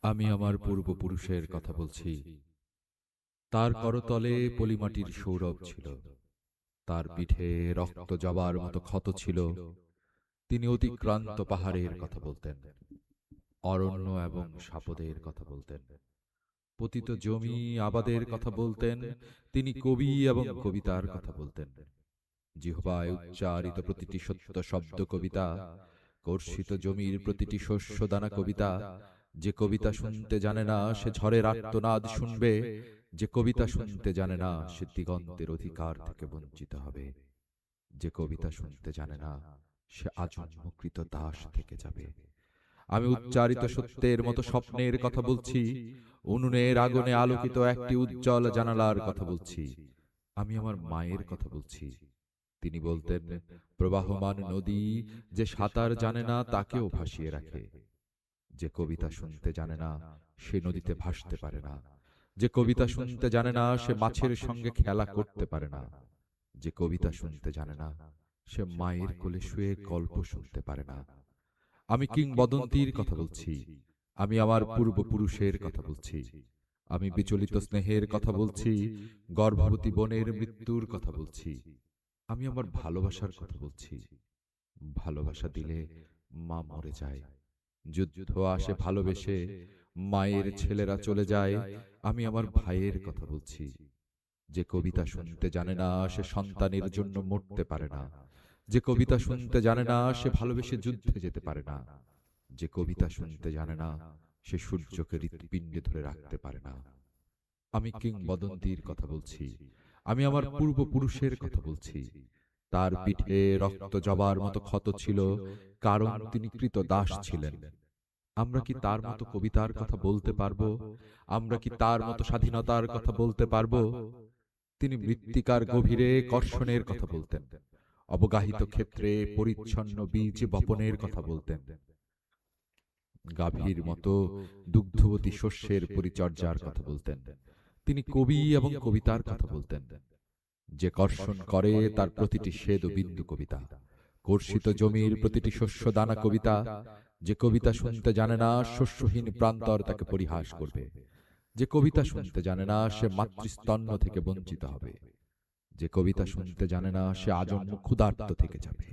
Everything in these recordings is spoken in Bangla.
আমি আমার পূর্বপুরুষের কথা বলছি। তার করতলে পলিমাটির সৌরভ ছিল, তার পিঠে রক্ত জবার মতো ক্ষত ছিল। তিনি অতিক্রান্ত পাহাড়ের কথা বলতেন, অরণ্য এবং সাপদের কথা বলতেন, পতিত জমি আবাদের কথা বলতেন। তিনি কবি এবং কবিতার কথা বলতেন। জিহ্বায় উচ্চারিত প্রতিটি সত্য শব্দ কবিতা, কর্ষিত জমির প্রতিটি শস্যদানা কবিতা। যে কবিতা শুনতে জানে না সে ঝড়ের আর্তনাদ শুনবে, যে কবিতা শুনতে জানে না সে দিগন্তের অধিকার থেকে বঞ্চিত হবে। যে কবিতা শুনতে জানে না সে আজন্মকৃত দাস থেকে যাবে। আমি উচ্চারিত সত্যের মতো স্বপ্নের কথা বলছি, উনুনের আগুনে আলোকিত একটি উজ্জ্বল জানালার কথা বলছি। আমি আমার মায়ের কথা বলছি। তিনি বলতেন, প্রবাহমান নদী যে সাঁতার জানে না তাকেও ভাসিয়ে রাখে। যে কবিতা শুনতে জানে না সে নদীতে ভাসতে পারে না। যে কবিতা শুনতে জানে না সে মাছের সঙ্গে খেলা করতে পারে না। যে কবিতা শুনতে জানে না সে মায়ের কোলে শুয়ে গল্প শুনতে পারে না। আমি কিংবদন্তির কথা বলছি। আমি আমার পূর্বপুরুষের কথা বলছি। আমি বিচলিত স্নেহের কথা বলছি, গর্ভবতী বোনের মৃত্যুর কথা বলছি। আমি আমার ভালোবাসার কথা বলছি। ভালোবাসা দিলে মা মরে যায়, যুদ্ধ আসে ভালোবেসে, মায়ের ছেলেরা চলে যায়। আমি আমার ভাইয়ের কথা বলছি। যে কবিতা শুনতে জানে না সে সন্তানের জন্য মরতে পারে না। যে কবিতা শুনতে জানে না সে ভালোবেসে যুদ্ধে যেতে পারে না। যে কবিতা শুনতে জানে না সে সূর্যকে হৃৎপিণ্ডে ধরে রাখতে পারে না। আমি কিংবদন্তির কথা বলছি। আমি আমার পূর্বপুরুষের কথা বলছি। তার পিঠে রক্ত জবার মতো ক্ষত ছিল, কারণ তিনি কৃতদাস ছিলেন। আমরা কি তার মতো কবিতার কথা বলতে পারবো? আমরা কি তার মতো স্বাধীনতার কথা বলতে পারবো? তিনি মৃত্তিকার গভীরে কর্ষণের কথা বলতেন, অবগাহিত ক্ষেত্রে পরিচ্ছন্ন বীজ বপনের কথা বলতেন, গাভীর মতো দুগ্ধবতী শস্যের পরিচর্যার কথা বলতেন। তিনি কবি এবং কবিতার কথা বলতেন। যে কর্ষণ করে তার প্রতিটি স্বেদ ও বিন্দু কবিতা, কর্ষিত জমির প্রতিটি শস্য দানা কবিতা। যে কবিতা শুনতে জানে না শস্যহীন প্রান্তর তাকে পরিহাস করবে। যে কবিতা শুনতে জানে না সে মাতৃস্তন্য থেকে বঞ্চিত হবে। যে কবিতা শুনতে জানে না সে আজন্ম ক্ষুধার্ত থেকে যাবে।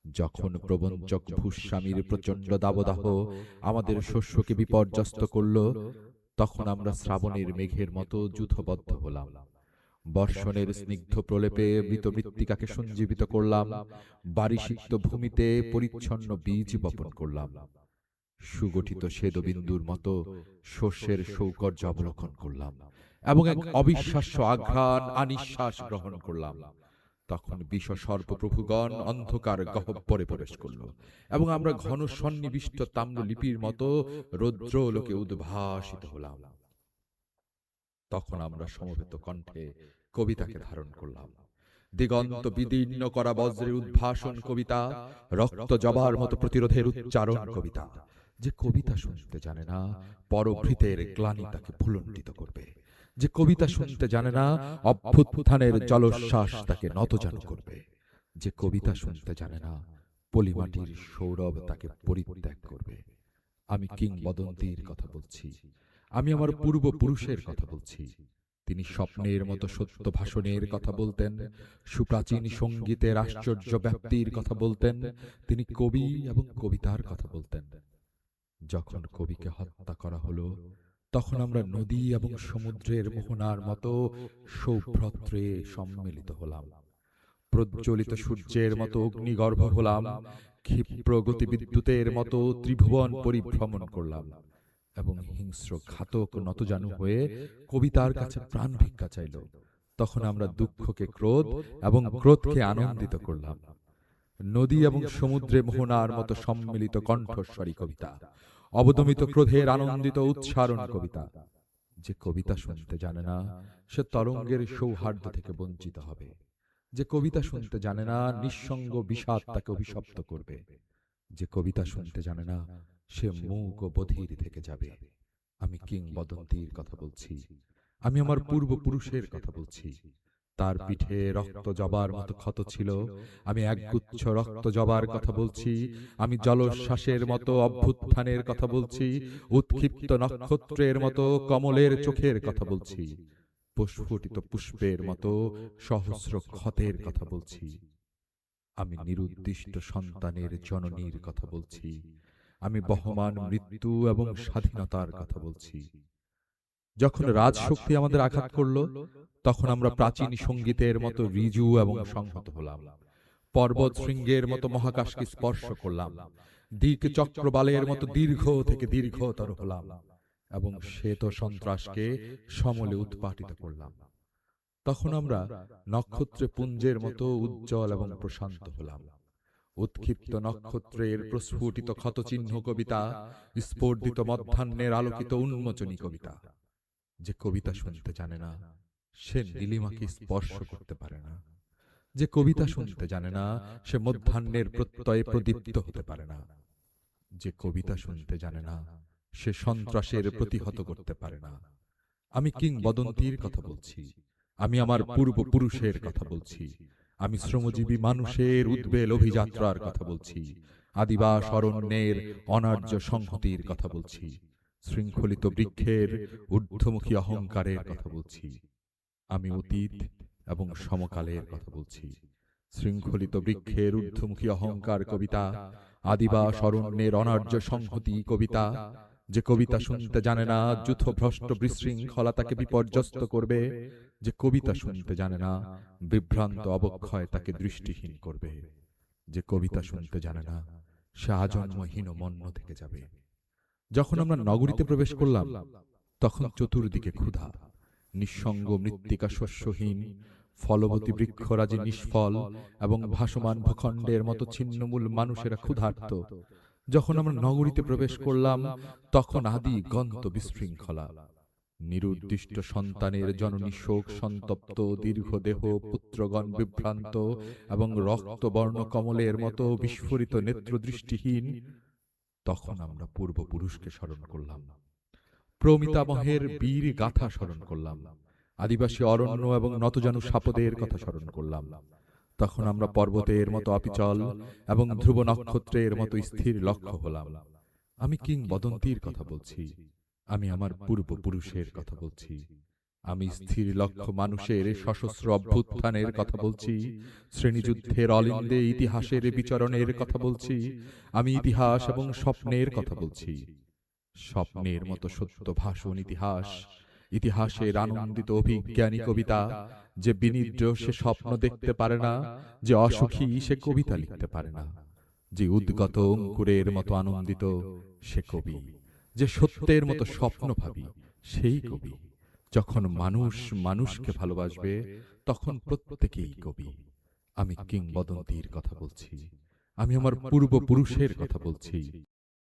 যখন প্রবঞ্চক ভূস্বামীর প্রচণ্ড দাবদাহ আমাদের শস্যকে বিপর্যস্ত করল, তখন আমরা শ্রাবণের মেঘের মতো যূথবদ্ধ হলাম। বর্ষণের স্নিগ্ধ প্রলেপে মৃত মৃত্তিকাকে সঞ্জীবিত করলাম। বারিসিক্ত ভূমিতে পরিচ্ছন্ন বীজ বপন করলাম। সুগঠিত শ্বেদবিন্দুর মতো শস্যের সৌকর্য অবলোকন করলাম এবং এক অবিশ্বাস্য আঘ্রাণ আনিশ্বাস গ্রহণ করলাম। তখন বিষ সর্পপ্রভুগণ অন্ধকার গহ্বরে প্রবেশ করল এবং আমরা ঘন সন্নিবিষ্ট তাম্রলিপির মতো রৌদ্র লোকে উদ্ভাসিত হলাম। তখন আমরা সমবেত কণ্ঠে কবিতাকে ধারণ করলাম। দিগন্ত বিদীর্ণ করা বজ্রের উদ্ভাসন কবিতা, রক্ত জবার মতো প্রতিরোধের উচ্চারণ কবিতা। যে কবিতা শুনতে জানে না পরভৃতের গ্লানি তাকে ভুলণ্ডিত করবে। যে কবিতা শুনতে জানে না অভ্যুত্থানের জলোচ্ছ্বাস তাকে নতজানু করবে। যে কবিতা শুনতে জানে না পলিমাটির সৌরভ তাকে পরিত্যাগ করবে। আমি কিংবদন্তির কথা বলছি। আমি আমার পূর্বপুরুষের কথা বলছি। তিনি স্বপ্নের মতো সত্য ভাষণের কথা বলতেন, সুপ্রাচীন সঙ্গীতের আশ্চর্য ব্যাপ্তির কথা বলতেন। তিনি কবি এবং কবিতার কথা বলতেন। যখন কবিকে হত্যা করা হলো, তখন আমরা নদী এবং সমুদ্রের মোহনার মতো সৌভ্রত্রে সম্মিলিত হলাম। প্রজ্বলিত সূর্যের মতো অগ্নিগর্ভ হলাম। ক্ষিপ্র গতি বিদ্যুতের মতো ত্রিভুবন পরিভ্রমণ করলাম এবং হিংস্র ঘাতক নতজানু হয়ে কবিতার কাছে প্রাণ ভিক্ষা চাইল। তখন আমরা দুঃখকে ক্রোধ এবং ক্রোধকে আনন্দিত করলাম। নদী এবং সমুদ্রে মোহনার মতো সম্মিলিত কণ্ঠস্বরী কবিতা, অবদমিত ক্রোধের আনন্দিত উচ্চারণ কবিতা। যে কবিতা শুনতে জানে না সে তরঙ্গের সৌহার্দ্য থেকে বঞ্চিত হবে। যে কবিতা শুনতে জানে না নিঃসঙ্গ বিষাদ তাকে অভিশপ্ত করবে। যে কবিতা শুনতে জানে না সে মূক ও বধির থেকে যাবে। আমি কিংবদন্তির কথা বলছি। আমি আমার পূর্বপুরুষের কথা বলছি। তার পিঠে রক্ত জবার মতো ক্ষত ছিল। আমি একগুচ্ছ রক্ত জবার কথা বলছি। আমি জলোচ্ছ্বাসের মতো অভ্যুত্থানের কথা বলছি। উৎক্ষিপ্ত নক্ষত্রের মতো কমলের চোখের কথা বলছি। প্রস্ফুটিত পুষ্পের মতো সহস্র ক্ষতের কথা বলছি। আমি নিরুদ্দিষ্ট সন্তানের জননীর কথা বলছি। আমি বহমান মৃত্যু এবং স্বাধীনতার কথা বলছি। যখন রাজশক্তি আমাদের আঘাত করল, তখন আমরা প্রাচীন সঙ্গীতের মতো ঋজু এবং সংহত হলাম। পর্বত শৃঙ্গের মতো মহাকাশকে স্পর্শ করলাম। দিক চক্রবালের মতো দীর্ঘ থেকে দীর্ঘতর হলাম এবং শ্বেত সন্ত্রাসকে সমলে উৎপাটিত করলাম। তখন আমরা নক্ষত্রে পুঞ্জের মতো উজ্জ্বল এবং প্রশান্ত হলাম। উৎক্ষিপ্ত নক্ষত্রের প্রস্ফুটিত ক্ষতচিহ্ন কবিতা, স্ফুর্দিত মধ্যাহ্নের আলোকিত উন্মোচনী কবিতা। যে কবিতা শুনতে জানে না, সে নীলিমাকে স্পর্শ করতে পারে না। যে কবিতা শুনতে জানে না, সে মধ্যাহ্নের প্রত্যয়ে প্রদীপ্ত হতে পারে না। যে কবিতা শুনতে জানে না, সে সন্ত্রাসের প্রতিহত করতে পারে না। আমি কিংবদন্তির কথা বলছি। আমি আমার পূর্বপুরুষের কথা বলছি। আমি শ্রমজীবী মানুষের উদ্বেল অভিযাত্রার কথা বলছি। আদিবাস অরণ্যের অনার্য সংহতির কথা বলছি। শৃঙ্খলিত বৃক্ষের ঊর্ধ্বমুখী অহংকারের কথা বলছি। আমি অতীত এবং সমকালের কথা বলছি। শৃঙ্খলিত বৃক্ষের ঊর্ধ্বমুখী অহংকার কবিতা, আদিবাস অরণ্যের অনার্য সংহতি কবিতা। যে কবিতা শুনতে জানে না, যূথভ্রষ্ট বিশৃঙ্খলা তাকে বিপর্যস্ত করবে। যে কবিতা শুনতে জানে না, বিভ্রান্ত অবক্ষয় তাকে দৃষ্টিহীন করবে। যে কবিতা শুনতে জানে না, সে আজন্মহীন মন্য থেকে যাবে। যখন আমরা নগরীতে প্রবেশ করলাম, তখন চতুর্দিকে ক্ষুধা। নিঃসঙ্গ মৃত্তিকা শস্যহীন, ফলবতী বৃক্ষরাজি নিষ্ফল এবং ভাসমান ভূখণ্ডের মতো ছিন্নমূল মানুষেরা ক্ষুধার্ত। যখন আমরা নগরীতে প্রবেশ করলাম, তখন আদি গন্ত বিশৃঙ্খলা। নিরুদ্দিষ্ট সন্তানের জননী শোক সন্তপ্ত দীর্ঘদেহ পুত্রগণ বিভ্রান্ত এবং রক্তবর্ণ কমলের মতো বিস্ফোরিত নেত্রদৃষ্টিহীন। তখন আমরা পূর্বপুরুষকে স্মরণ করলাম, প্রমিতামহের বীর গাথা স্মরণ করলাম, আদিবাসী অরণ্য এবং নতজানু সাপদের কথা স্মরণ করলাম। তখন আমরা পর্বতের মতো অবিচল এবং ধ্রুব নক্ষত্রের মতো স্থির লক্ষ্য হলাম। আমি কিংবদন্তির কথা বলছি। আমি আমার পূর্বপুরুষের কথা বলছি। আমি স্থির লক্ষ্য মানুষের সশস্ত্র অভ্যুত্থানের কথা বলছি। শ্রেণীযুদ্ধের অলিন্দে ইতিহাসের বিচরণের কথা বলছি। আমি ইতিহাস এবং স্বপ্নের কথা বলছি। স্বপ্নের মতো সত্য ভাষণ ইতিহাস, ইতিহাসের আনন্দিত অভিজ্ঞানী কবিতা। যে বিনিদ্র সে স্বপ্ন দেখতে পারে না, যে অসুখী সে কবিতা লিখতে পারে না। যে উদ্গত অঙ্কুরের মতো আনন্দিত সে কবি। যে সত্যের মতো স্বপ্ন ভাবি সেই কবি। যখন মানুষ মানুষকে ভালোবাসবে, তখন প্রত্যেকেই কবি। আমি কিংবদন্তির কথা বলছি। আমি আমার পূর্বপুরুষের কথা বলছি।